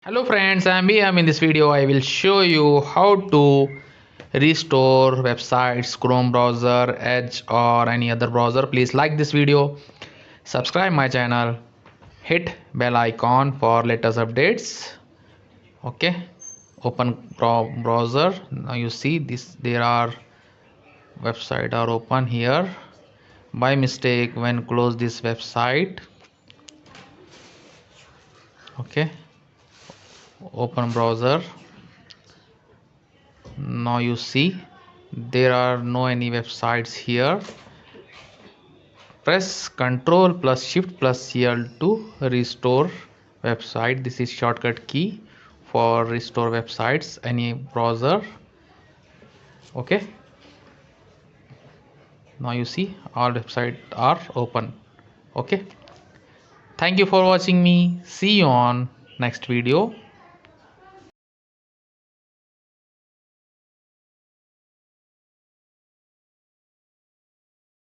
Hello friends, I'm Liam. In this video I will show you how to restore websites, Chrome browser, Edge or any other browser. Please like this video, subscribe my channel, hit bell icon for latest updates. Okay, open browser. Now you see this, there are website are open here. By mistake when close this website, okay, open browser. Now you see there are no any websites here. Press Ctrl plus Shift plus CL to restore website. This is shortcut key for restore websites any browser. Okay, now you see all websites are open. Okay, thank you for watching me. See you on next video.